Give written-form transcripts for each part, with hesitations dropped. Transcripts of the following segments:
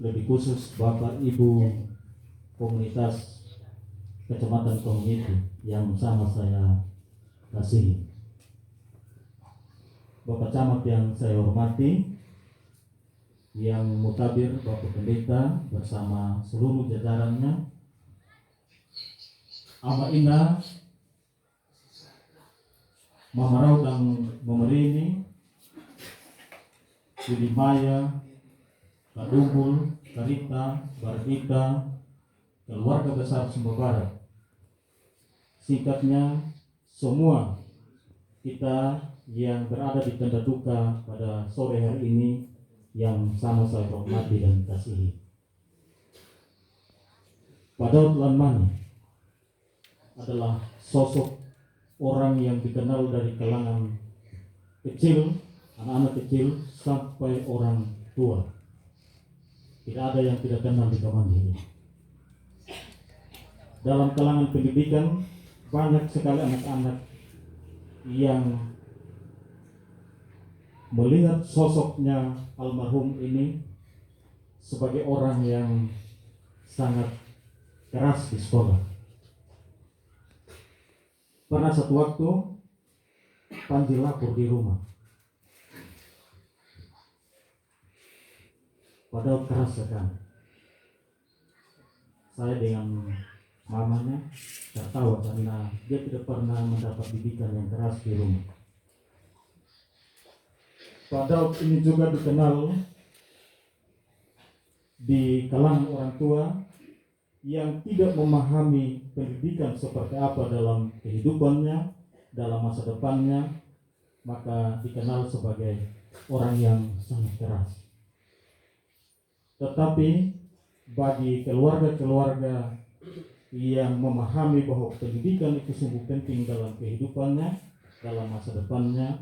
lebih khusus Bapak Ibu komunitas Kecamatan Community yang sama saya kasihi, Bapak Camat yang saya hormati, yang mutabir Bapak Pendeta bersama seluruh jajarannya, Ama Ina, Mama Rau dan Memerini, Wili Maya, Kak Dumbul, Karita, Bardita, keluarga besar Sumba Barat. Singkatnya, semua kita yang berada di tenda duka pada sore hari ini yang sama saya hormati dan kasihi. Pak Daud Lan Mani adalah sosok orang yang dikenal dari kalangan kecil, anak-anak kecil sampai orang tua. Tidak ada yang tidak kenal di kampung ini. Dalam kalangan pendidikan banyak sekali anak-anak yang melihat sosoknya almarhum ini sebagai orang yang sangat keras di sekolah. Pernah satu waktu Panji lapor di rumah, padahal keras sekali. Saya dengan mamanya tertawa karena dia tidak pernah mendapat didikan yang keras di rumah. Padahal ini juga dikenal di kalangan orang tua yang tidak memahami pendidikan seperti apa dalam kehidupannya, dalam masa depannya, maka dikenal sebagai orang yang sangat keras. Tetapi bagi keluarga-keluarga yang memahami bahwa pendidikan itu sungguh penting dalam kehidupannya, dalam masa depannya,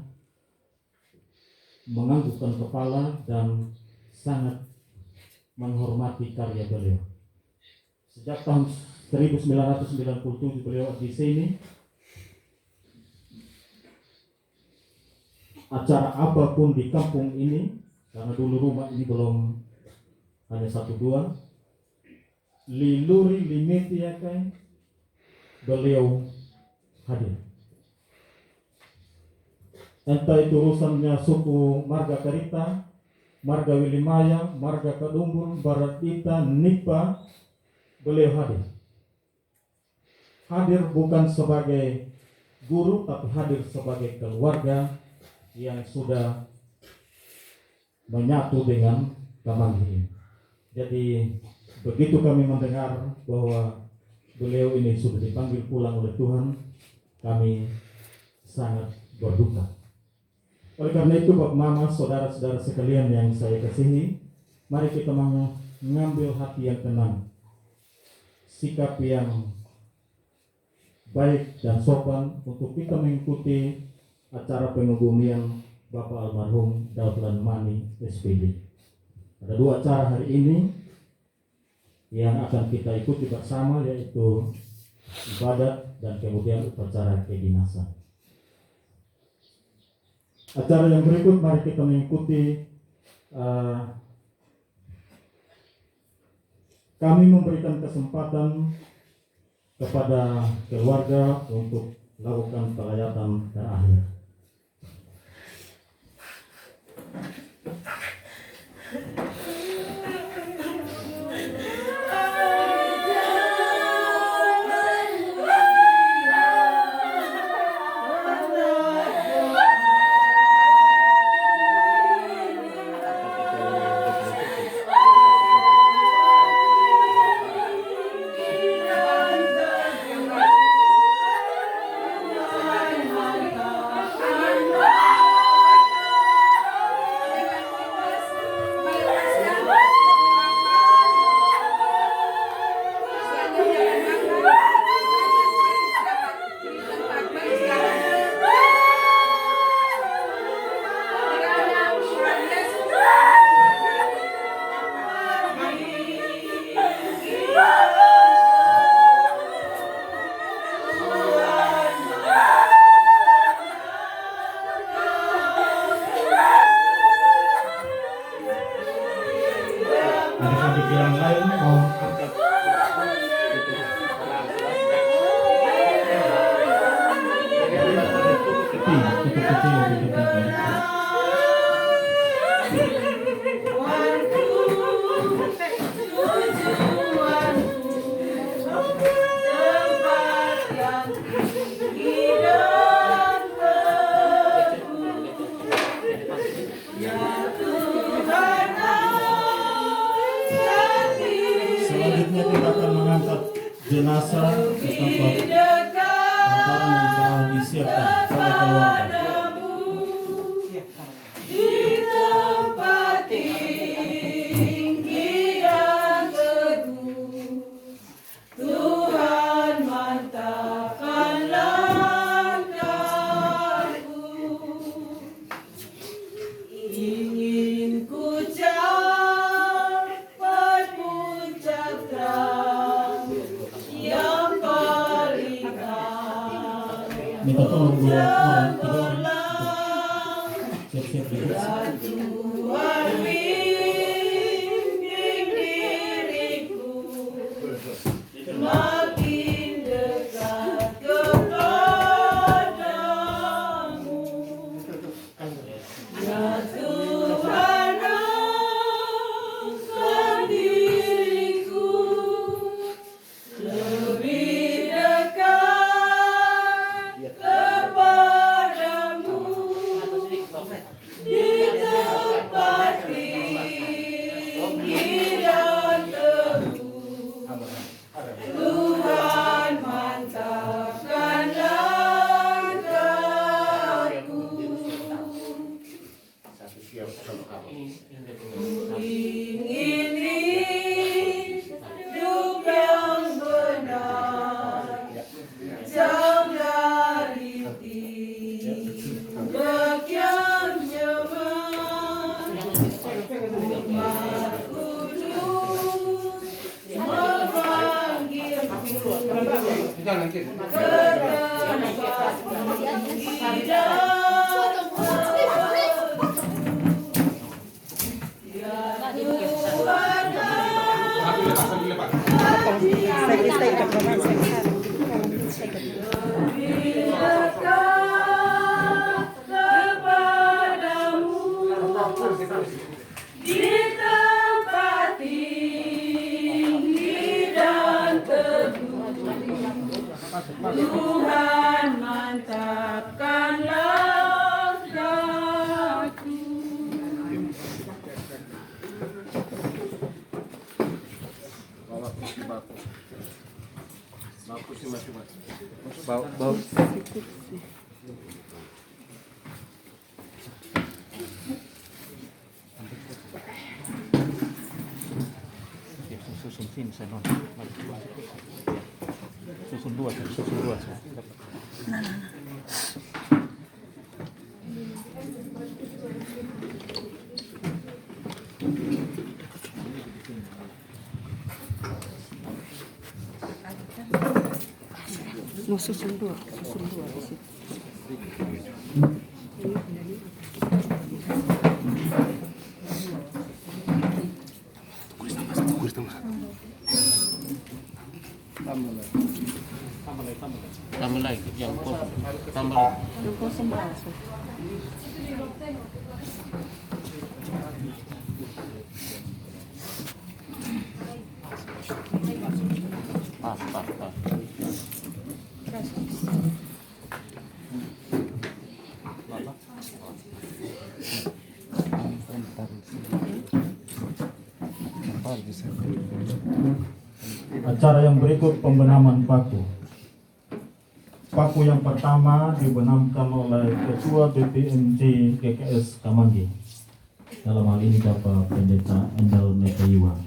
menganggukkan kepala dan sangat menghormati karya beliau. Sejak tahun 1997 beliau di sini. Acara apapun di kampung ini, karena dulu rumah ini belum hanya 1-2, liluri limiti akan beliau hadir. Entah itu urusannya suku Marga Karita, Marga Wilimaya, Marga Kadumbul, Baratita, Nipa, beliau hadir. Hadir bukan sebagai guru, tapi hadir sebagai keluarga yang sudah menyatu dengan Kamanggi. Jadi begitu kami mendengar bahwa beliau ini sudah dipanggil pulang oleh Tuhan, kami sangat berduka. Oleh karena itu, Bapak Mama, saudara-saudara sekalian yang saya kasihi, mari kita mengambil hati yang tenang, sikap yang baik dan sopan untuk kita mengikuti acara pengebumian Bapak almarhum Daud Lan Mani SPD. Ada 2 acara hari ini yang akan kita ikuti bersama, yaitu ibadat dan kemudian upacara kedinasan. Acara yang berikut mari kita mengikuti. Kami memberikan kesempatan kepada keluarga untuk melakukan pelayatan terakhir. Adik-adik yang lain mau angkat tutup kecil. Selanjutnya kita akan mengangkat jenazah ke tempat pemakaman yang telah disiapkan oleh keluarga. Minta tolong 2 orang, 3 orang siap-siap makin dekat kepadamu, ya Tuhan angkat diriku lebih dekat kepadamu di tempat tinggi dan teguh. Tuhan mantapkan langkahku. Ku ingin hidup yang benar, jauh dari tindak yang nyaman. Umat kudus memanggilku ke tempat tinggi dan di tempat tinggi dan teguh. Tuhan mantapkan langkahku. Bau. Susun sini saya non. Susun dua. Mau susun dua di situ. Tambah lagi yang kosong. Tambah lagi. Yang kosong berapa? Pas. Acara yang berikut pembenaman paku. Paku yang pertama dibenamkan oleh Ketua BPMC GKS Kamanggi. Dalam hal ini Bapak Pendeta Endel Mekayuwa.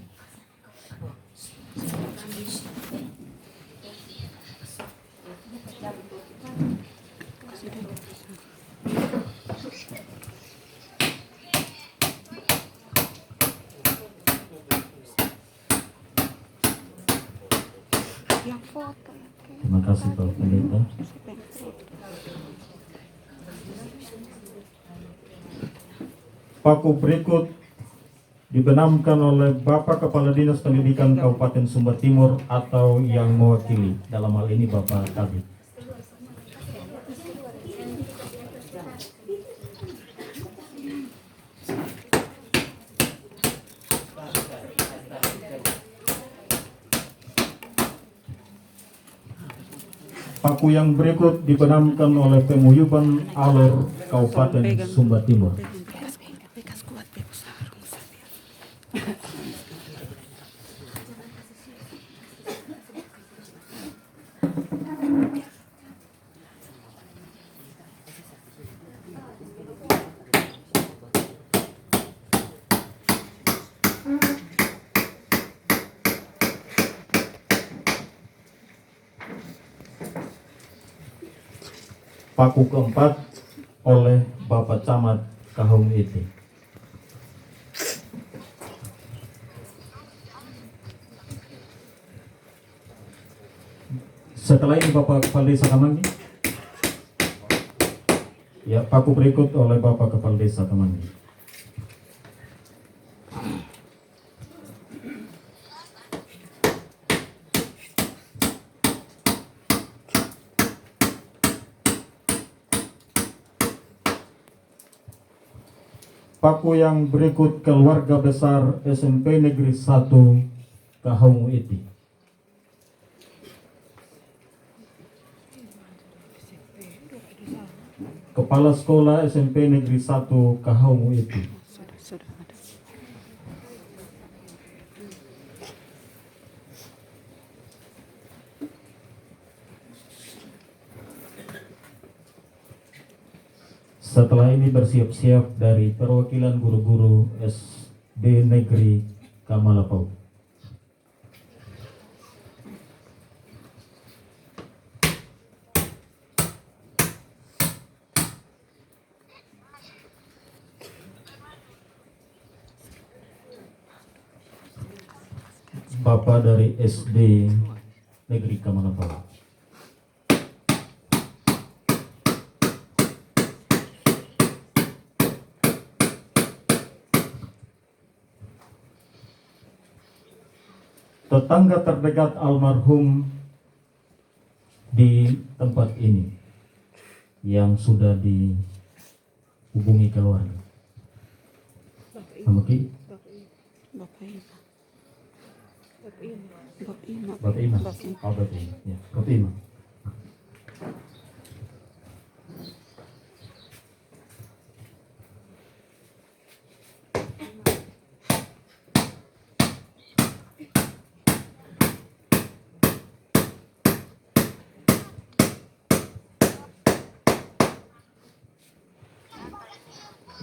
Terima kasih Bapak Pendeta. Paku berikut dibenamkan oleh Bapak Kepala Dinas Pendidikan Kabupaten Sumba Timur atau yang mewakili, dalam hal ini Bapak Kabid. Paku yang berikut dibenamkan oleh Pemuyuban Alor Kabupaten Sumba Timur. Bekas kuat, bekas sarung saya. Paku keempat oleh Bapak Camat Kahung Iti. Setelah ini Bapak Kepala Desa Kamanggi. Ya, paku berikut oleh Bapak Kepala Desa Kamanggi. Paku yang berikut keluarga besar SMP Negeri 1 Kahung Iti. Kepala Sekolah SMP Negeri 1 Kahung Iti. Sudah ada. Setelah ini bersiap-siap dari perwakilan guru-guru SD Negeri Kamalapau. Bapak dari SD Negeri Kamalapau. Tetangga terdekat almarhum di tempat ini yang sudah dihubungi keluarga. Nama Ki? Bapak Ima. Bapak Ima. Bapak Ima. Bapak Ima. Oh, Bapak Ima. Ya, Bapak Ima.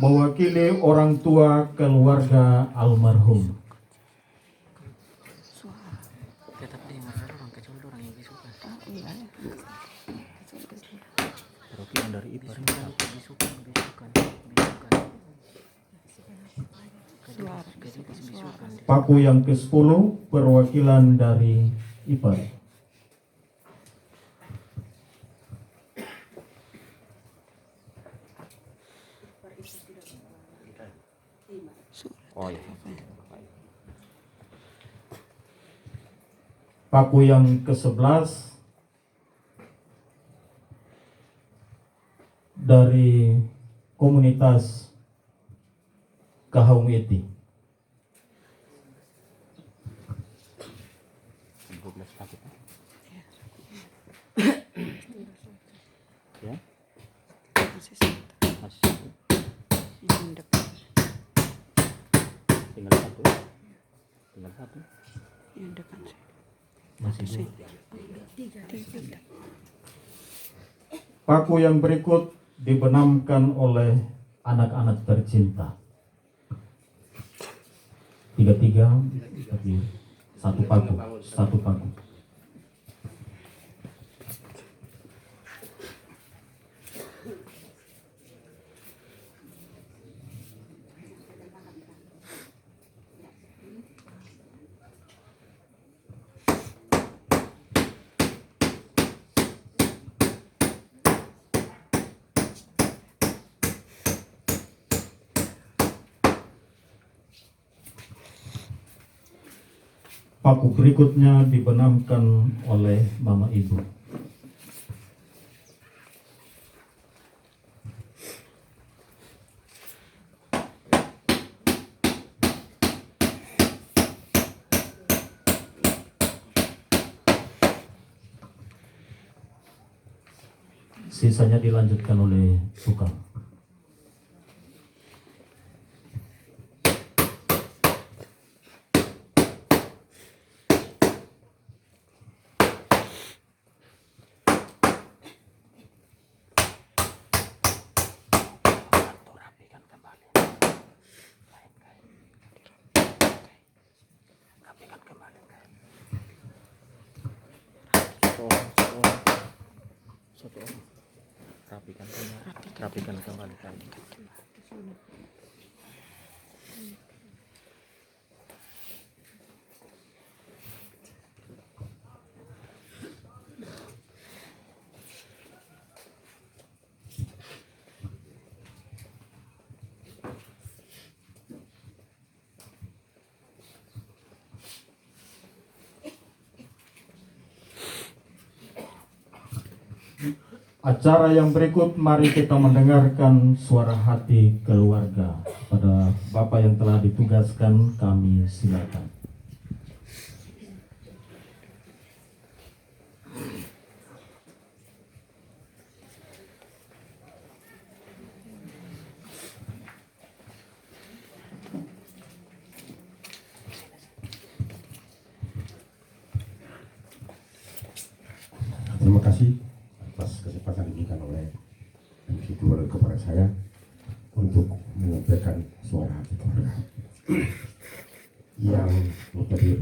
Mewakili orang tua keluarga almarhum. Suara. Tetap dia masalah orang kecil orang yang disuka. Iya. Perwakilan dari ipar bisukan. Suara. Bisukan. Paku yang ke-10 perwakilan dari IPAR. Oh iya. Paku yang ke-11 dari komunitas Kahung Iti. 12 paket. Ya, Masih satu. masih satu. Yang depan. Tinggal satu. Yang depan saya. Masih dua. Tiga. Paku yang berikut dibenamkan oleh anak-anak tercinta. 33 tapi satu paku. paku berikutnya dibenamkan oleh Mama Ibu. Sisanya dilanjutkan oleh tukang. Satu orang. Rapikan kembali. Acara yang berikut, mari kita mendengarkan suara hati keluarga. Pada Bapak yang telah ditugaskan, kami silakan. Terima kasih atas kesempatan diberikan oleh MC Keluarga kepada saya untuk menyampaikan suara hati keluarga yang berhadir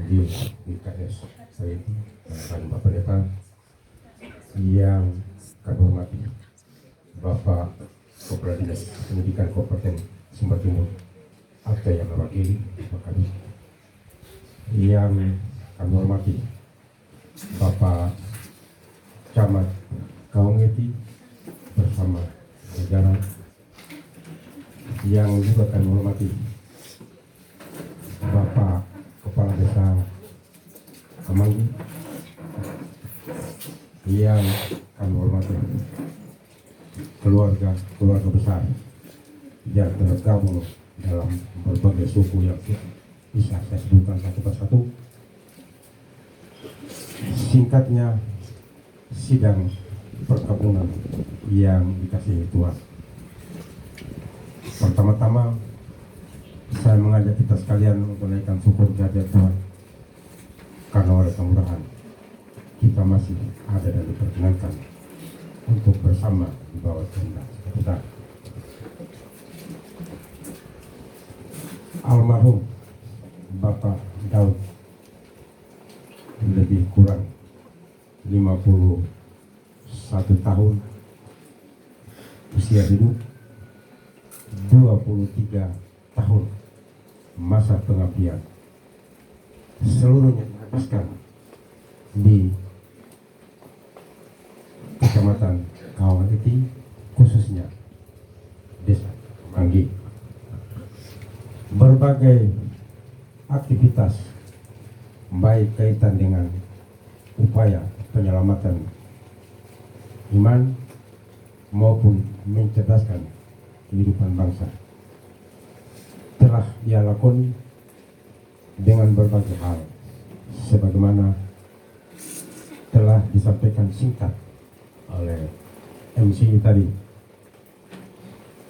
di BKS saya itu dan Bapak Pendeta yang kami hormati Bapak Kepala Dinas Pendidikan Kabupaten Sumber Timur atau yang mewakili Bapak yang kami hormati Bapak Camat Kaungeti bersama jajaran yang juga kami hormati Bapak Kepala Desa Kamanggi yang kami hormati keluarga besar yang tergabung dalam berbagai suku yang bisa saya sebutkan satu persatu. Singkatnya, sidang perkebunan yang dikasihi Tuhan. Pertama-tama, saya mengajak kita sekalian untuk menaikkan syukur kehadirat Tuhan. Karena oleh kemurahan, kita masih ada dan diperkenankan untuk bersama di bawah tenda kita. Almarhum Bapak Daud lebih kurang 51 tahun usia hidup, 23 tahun masa pengabdian, seluruhnya dihabiskan di Kecamatan Kaungeti, khususnya Desa Manggi. Berbagai aktivitas baik kaitan dengan upaya penyelamatan iman maupun mencerdaskan kehidupan bangsa telah ia lakoni dengan berbagai hal sebagaimana telah disampaikan singkat oleh MC tadi.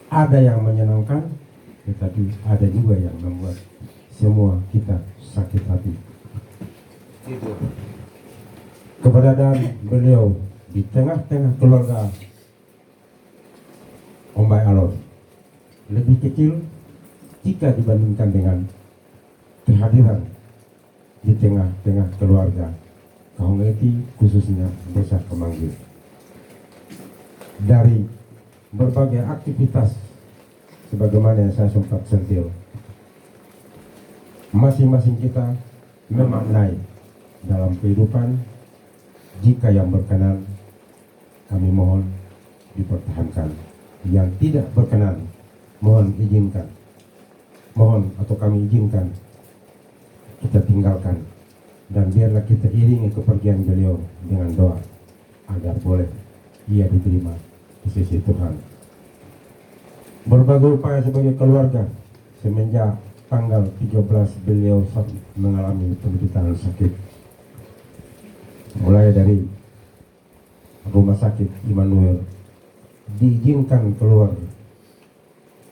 Ada yang menyenangkan, tetapi ada juga yang membuat semua kita sakit hati. Keberadaan beliau di tengah-tengah keluarga Ombay Alor lebih kecil jika dibandingkan dengan kehadiran di tengah-tengah keluarga Kaungeti, khususnya Desa Kamanggi. Dari berbagai aktivitas sebagaimana yang saya sempat sentil, masing-masing kita memaknai dalam kehidupan. Jika yang berkenan, kami mohon dipertahankan. Yang tidak berkenan, mohon izinkan. Mohon atau kami izinkan kita tinggalkan, dan biarlah kita iringi kepergian beliau dengan doa agar boleh ia diterima di sisi Tuhan. Berbagai upaya sebagai keluarga semenjak tanggal 13 beliau mengalami penderitaan sakit, mulai dari rumah sakit Immanuel diizinkan keluar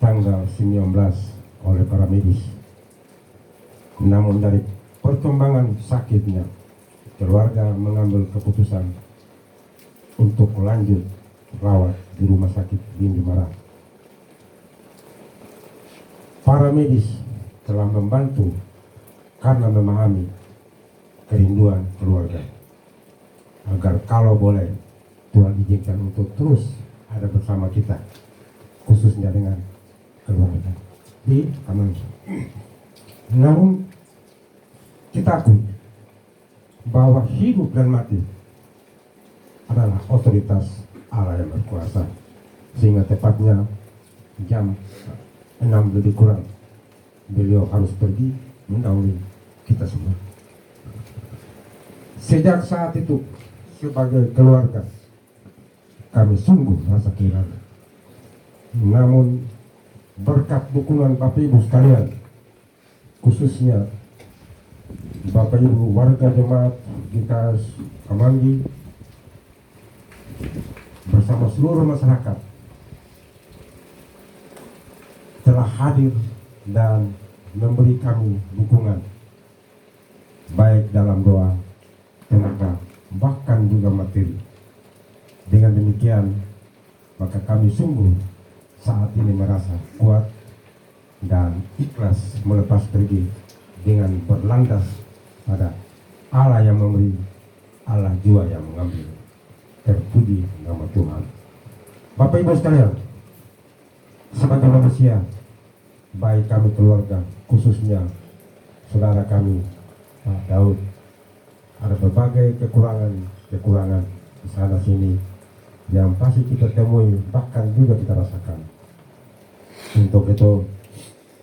tanggal 19 oleh para medis. Namun dari perkembangan sakitnya, keluarga mengambil keputusan untuk lanjut rawat di rumah sakit Bindi Mara. Para medis telah membantu karena memahami kerinduan keluarga, agar kalau boleh Tuhan izinkan untuk terus ada bersama kita, khususnya dengan keluarga di Kamang. Namun kita akui bahwa hidup dan mati adalah otoritas Allah yang berkuasa, sehingga tepatnya jam 6 lebih kurang beliau harus pergi mendahului kita semua. Sejak saat itu sebagai keluarga kami sungguh merasa kehilangan. Namun berkat dukungan Bapak Ibu sekalian, khususnya Bapak Ibu warga jemaat GKS Kamanggi bersama seluruh masyarakat telah hadir dan memberi kami dukungan baik dalam doa, tenaga, bahkan juga materi. Dengan demikian maka kami sungguh saat ini merasa kuat dan ikhlas melepas pergi dengan berlandas pada Allah yang memberi, Allah jua yang mengambil. Terpuji nama Tuhan. Bapak Ibu sekalian, sebagai manusia, baik kami keluarga, khususnya saudara kami Pak Daud, ada berbagai kekurangan di sana sini yang pasti kita temui, bahkan juga kita rasakan. Untuk itu,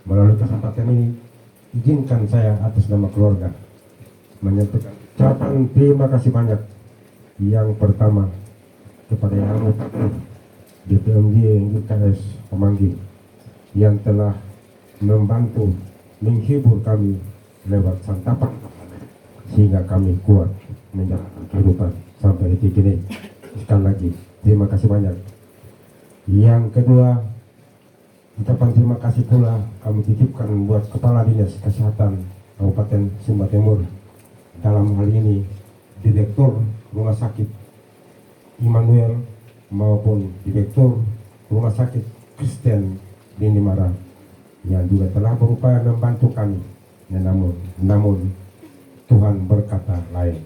melalui kesempatan ini, izinkan saya atas nama keluarga menyampaikan ucapan terima kasih banyak. Yang pertama kepada yang anggota DPMG GKS Kamanggi yang telah membantu menghibur kami lewat santapan sehingga kami kuat menjalani kehidupan sampai detik ini. Sekali lagi terima kasih banyak. Yang kedua, ucapan terima kasih pula kami titipkan buat Kepala Dinas Kesehatan Kabupaten Sumba Timur, dalam hal ini Direktur Rumah Sakit Immanuel maupun Direktur Rumah Sakit Kristen Bindi Mara yang juga telah berupaya membantu kami. Namun Tuhan berkata lain.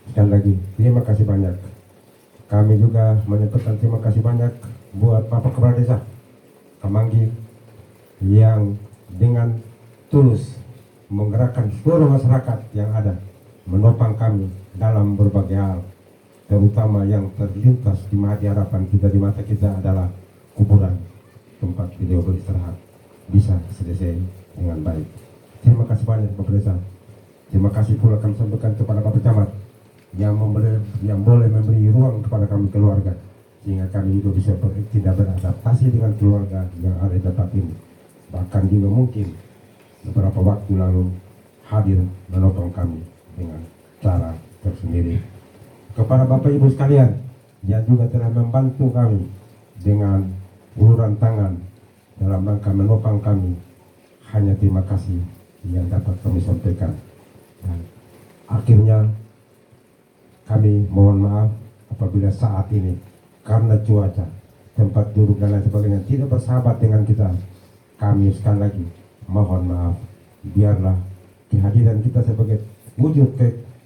Sekali lagi terima kasih banyak. Kami juga menyampaikan terima kasih banyak buat Bapak Kepala Desa Kamanggi yang dengan tulus menggerakkan seluruh masyarakat yang ada menopang kami dalam berbagai hal, terutama yang terlintas di harapan kita, di mata kita adalah kuburan tempat beliau beristirahat bisa selesai dengan baik. Terima kasih banyak Bapak Desa. Terima kasih pula kami sampaikan kepada Bapak Camat yang boleh memberi ruang kepada kami keluarga, sehingga kami juga bisa tidak beradaptasi dengan keluarga yang ada di tempat ini. Bahkan juga mungkin beberapa waktu lalu hadir menopang kami dengan cara tersendiri. Kepada Bapak Ibu sekalian yang juga telah membantu kami dengan uluran tangan dalam rangka menopang kami, hanya terima kasih yang dapat kami sampaikan. Dan akhirnya kami mohon maaf apabila saat ini karena cuaca, tempat duduk dan lain sebagainya tidak bersahabat dengan kita. Kami sekali lagi mohon maaf. Biarlah kehadiran kita sebagai wujud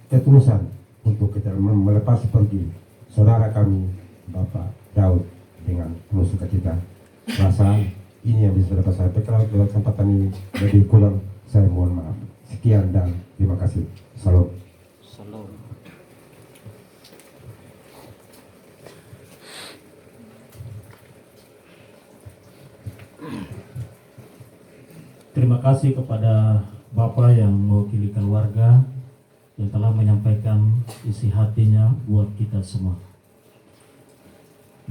ketulusan untuk kita melepas pergi saudara kami Bapak Daud dengan penuh sukacita. Rasa ini yang bisa dapat saya sampaikan dalam kesempatan ini. Lebih kurang saya mohon maaf. Sekian dan terima kasih. Salam. Salam. Terima kasih kepada Bapak yang mewakili keluarga yang telah menyampaikan isi hatinya buat kita semua.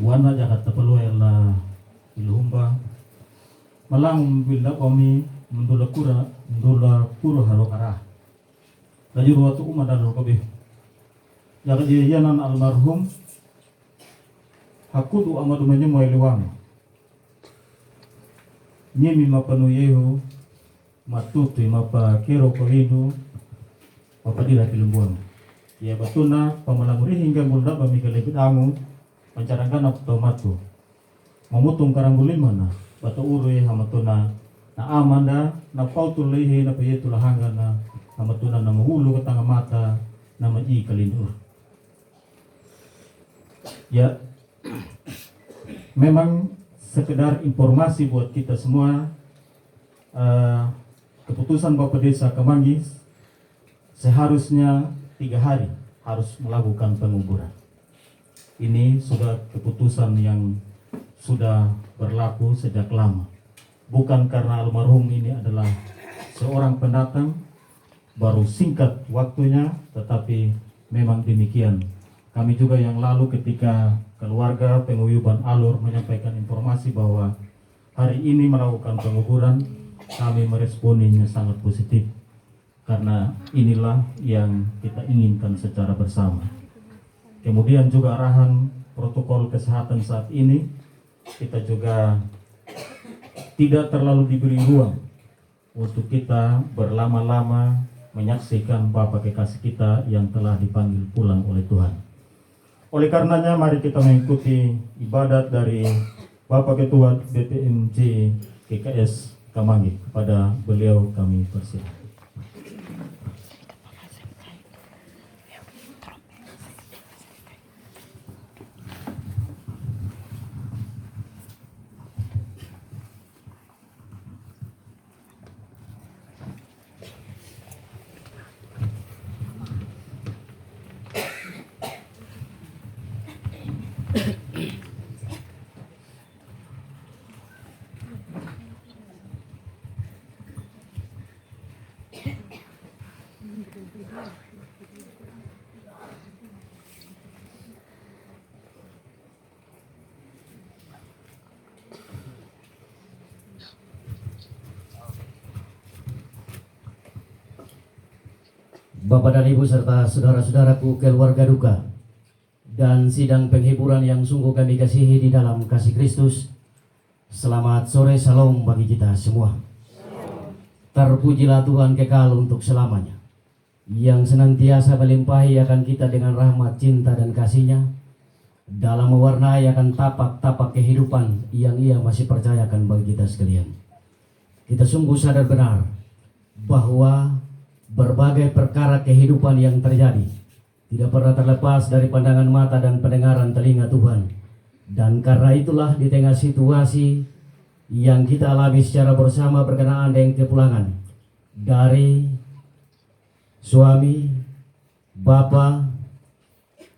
Wana Jakarta perlu ela ilumba malang bila kami mendula pura halokara. Lagi waktu umat dan rokabe. Jaga jayanan almarhum hakudu amadu menyemuai liwang. Nyemi mapanuyehu matutu mapa kero koridu mapa dila kilumbuang. Ya batuna pamalamuri hingga mulda pamikalipit amu pancarangkan atau matu. Mamutung karanggulin mana batu urui hamatuna na amanda na pautul lehe na payetul hanga na hamatuna na mahulu ke tengah mata na maji kalindur. Ya, memang sekedar informasi buat kita semua. Keputusan Bapak Desa Kemanggis seharusnya 3 hari harus melakukan penguburan. Ini sudah keputusan yang sudah berlaku sejak lama. Bukan karena almarhum ini adalah seorang pendatang baru singkat waktunya, tetapi memang demikian. Kami juga yang lalu ketika keluarga penguyuban alur menyampaikan informasi bahwa hari ini melakukan penguburan, kami meresponinya sangat positif karena inilah yang kita inginkan secara bersama. Kemudian juga arahan protokol kesehatan saat ini kita juga tidak terlalu diberi ruang untuk kita berlama-lama menyaksikan Bapak kekasih kita yang telah dipanggil pulang oleh Tuhan. Oleh karenanya mari kita mengikuti ibadat dari Bapak Ketua BPMJ GKS Kamanggi. Kepada beliau kami persilakan. Bapak dan Ibu serta saudara-saudaraku keluarga duka dan sidang penghiburan yang sungguh kami kasihi di dalam kasih Kristus. Selamat sore, salam bagi kita semua. Terpujilah Tuhan kekal untuk selamanya, yang senantiasa melimpahi akan kita dengan rahmat, cinta dan kasih-Nya dalam mewarnai akan tapak-tapak kehidupan yang Ia masih percayakan bagi kita sekalian. Kita sungguh sadar benar bahwa berbagai perkara kehidupan yang terjadi tidak pernah terlepas dari pandangan mata dan pendengaran telinga Tuhan. Dan karena itulah di tengah situasi yang kita alami secara bersama berkenaan dengan kepulangan dari suami, bapa,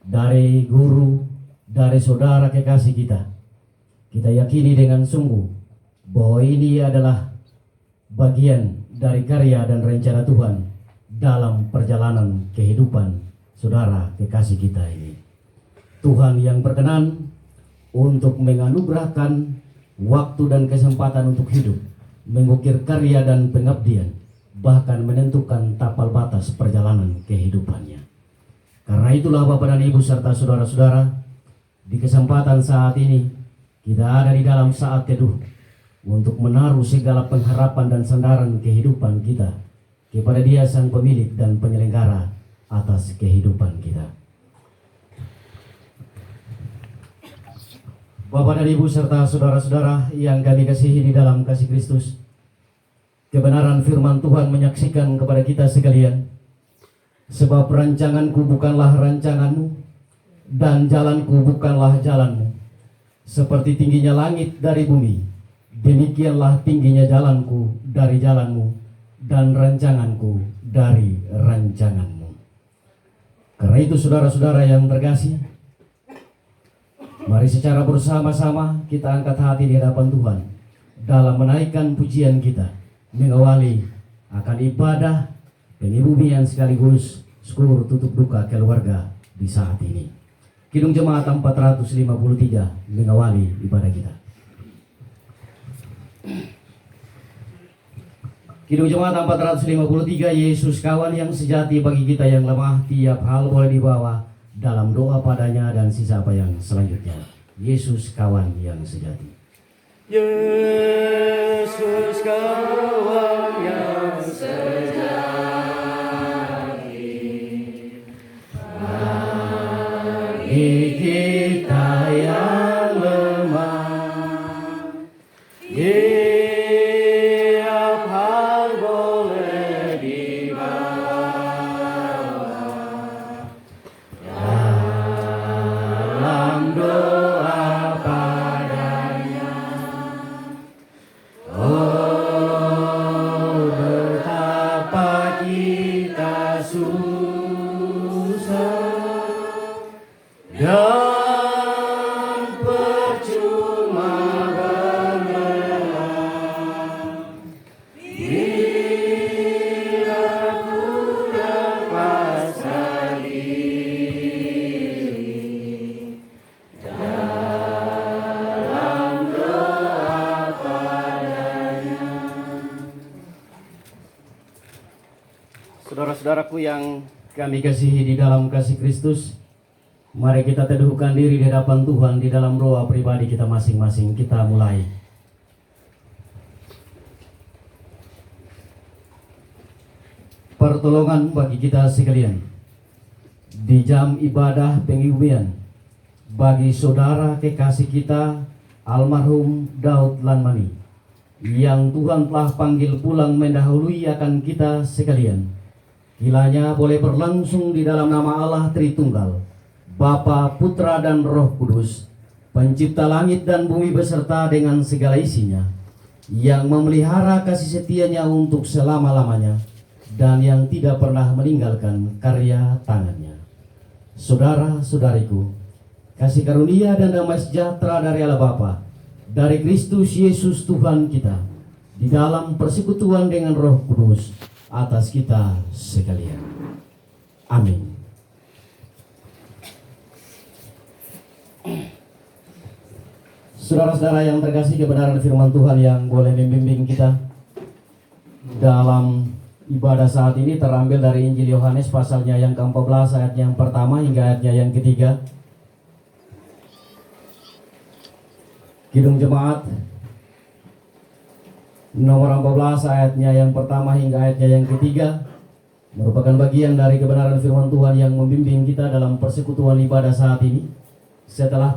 dari guru, dari saudara kekasih kita yakini dengan sungguh bahwa ini adalah bagian dari karya dan rencana Tuhan dalam perjalanan kehidupan saudara kekasih kita ini. Tuhan yang berkenan untuk menganugerahkan waktu dan kesempatan untuk hidup, mengukir karya dan pengabdian, bahkan menentukan tapal batas perjalanan kehidupannya. Karena itulah Bapak dan Ibu serta saudara-saudara, di kesempatan saat ini kita ada di dalam saat teduh untuk menaruh segala pengharapan dan sandaran kehidupan kita kepada Dia Sang Pemilik dan Penyelenggara atas kehidupan kita. Bapak dan Ibu serta saudara-saudara yang kami kasihi di dalam kasih Kristus, kebenaran firman Tuhan menyaksikan kepada kita sekalian, sebab rancanganku bukanlah rancanganmu, dan jalanku bukanlah jalanmu. Seperti tingginya langit dari bumi, demikianlah tingginya jalanku dari jalanmu, dan rancanganku dari rancanganmu. Karena itu saudara-saudara yang terkasih, mari secara bersama-sama kita angkat hati di hadapan Tuhan dalam menaikkan pujian kita, mengawali akan ibadah pengibumian sekaligus syukur tutup duka keluarga di saat ini. Kidung Jemaat 453 mengawali ibadah kita. Kidung Jemaat 453, Yesus kawan yang sejati bagi kita yang lemah, tiap hal boleh dibawa dalam doa padanya dan sisa apa yang selanjutnya. Yesus kawan yang sejati. Yesus kawan yang sejati, bagi kita yang lemah, tiap hal boleh dibawa dalam doa padanya. Oh, betapa kita susah dan percuma berlelah bila ku lepaskan diri dalam doa padanya. Saudara-saudaraku yang kami kasihi di dalam kasih Kristus, mari kita teduhkan diri di hadapan Tuhan di dalam doa pribadi kita masing-masing. Kita mulai. Pertolongan bagi kita sekalian di jam ibadah pengibumian bagi saudara kekasih kita almarhum Daud Lanmani yang Tuhan telah panggil pulang mendahului akan kita sekalian. Kiranya boleh berlangsung di dalam nama Allah Tritunggal, Bapa, Putra, dan Roh Kudus, pencipta langit dan bumi beserta dengan segala isinya, yang memelihara kasih setianya untuk selama-lamanya, dan yang tidak pernah meninggalkan karya tangannya. Saudara-saudariku, kasih karunia dan damai sejahtera dari Allah Bapa, dari Kristus Yesus Tuhan kita, di dalam persekutuan dengan Roh Kudus, atas kita sekalian. Amin. Saudara-saudara yang terkasih, kebenaran firman Tuhan yang boleh membimbing kita dalam ibadah saat ini terambil dari Injil Yohanes pasalnya yang ke-14 ayatnya yang pertama hingga ayatnya yang ketiga. Kidung Jemaat nomor 14 ayatnya yang pertama hingga ayatnya yang ketiga merupakan bagian dari kebenaran firman Tuhan yang membimbing kita dalam persekutuan ibadah saat ini. Setelah